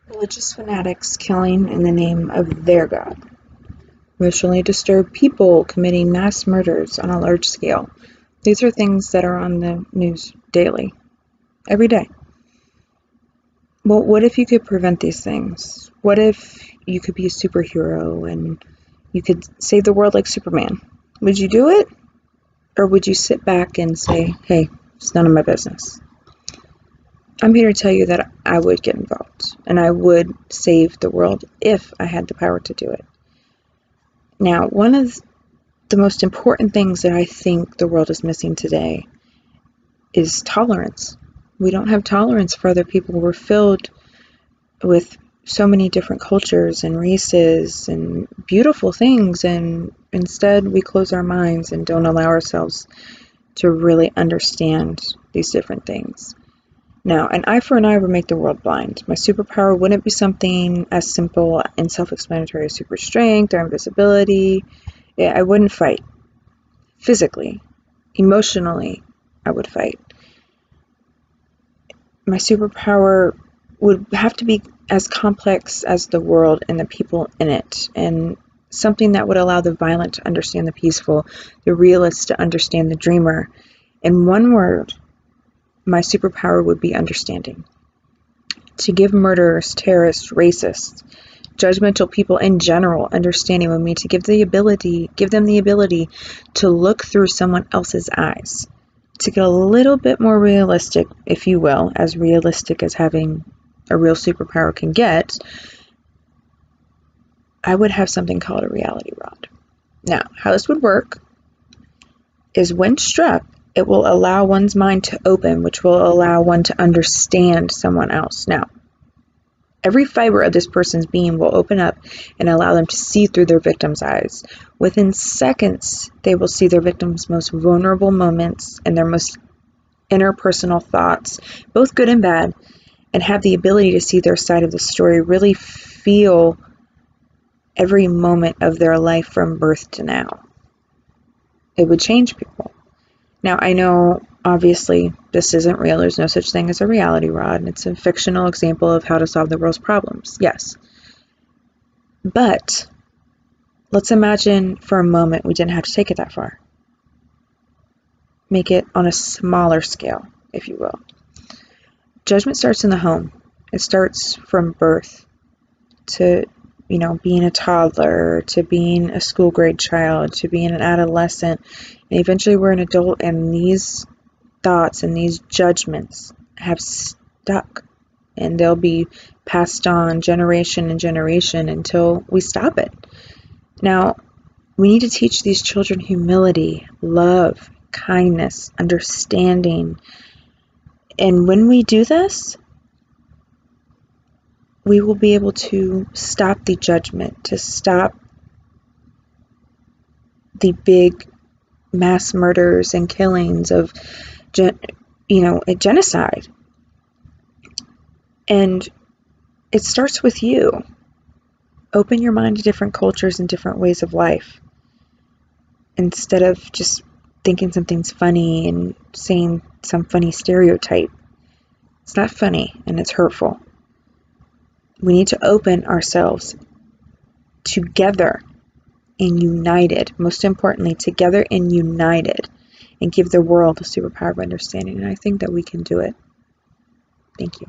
Religious fanatics killing in the name of their God. Emotionally disturbed people committing mass murders on a large scale. These are things that are on the news daily, every day. Well, what if you could prevent these things? What if you could be a superhero and you could save the world like Superman? Would you do it? Or would you sit back and say, hey, it's none of my business? I'm here to tell you that I would get involved and I would save the world if I had the power to do it. Now, one of the most important things that I think the world is missing today is tolerance. We don't have tolerance for other people. We're filled with so many different cultures and races and beautiful things, and instead we close our minds and don't allow ourselves to really understand these different things. Now, an eye for an eye would make the world blind. My superpower wouldn't be something as simple and self-explanatory as super strength or invisibility. I wouldn't fight. Physically, emotionally, I would fight. My superpower would have to be as complex as the world and the people in it, and something that would allow the violent to understand the peaceful, the realist to understand the dreamer. In one word, my superpower would be understanding. To give murderers, terrorists, racists, judgmental people in general understanding would mean to give them the ability to look through someone else's eyes, to get a little bit more realistic, if you will, as realistic as having a real superpower can get. I would have something called a reality rod. Now, how this would work is when struck, it will allow one's mind to open, which will allow one to understand someone else. Now, every fiber of this person's being will open up and allow them to see through their victim's eyes. Within seconds, they will see their victim's most vulnerable moments and their most interpersonal thoughts, both good and bad, and have the ability to see their side of the story, really feel every moment of their life from birth to now. It would change people. Now, I know, obviously, this isn't real. There's no such thing as a reality rod, and it's a fictional example of how to solve the world's problems. Yes. But let's imagine for a moment we didn't have to take it that far. Make it on a smaller scale, if you will. Judgment starts in the home. It starts from birth to, being a toddler, to being a school grade child, to being an adolescent, and eventually we're an adult, and these thoughts and these judgments have stuck, and they'll be passed on generation and generation until we stop it. Now, we need to teach these children humility, love, kindness, understanding, and when we do this, we will be able to stop the judgment, to stop the big mass murders and killings of, a genocide. And it starts with you. Open your mind to different cultures and different ways of life. Instead of just thinking something's funny and saying some funny stereotype. It's not funny and it's hurtful. We need to open ourselves together and united, most importantly, together and united, and give the world a superpower of understanding. And I think that we can do it. Thank you.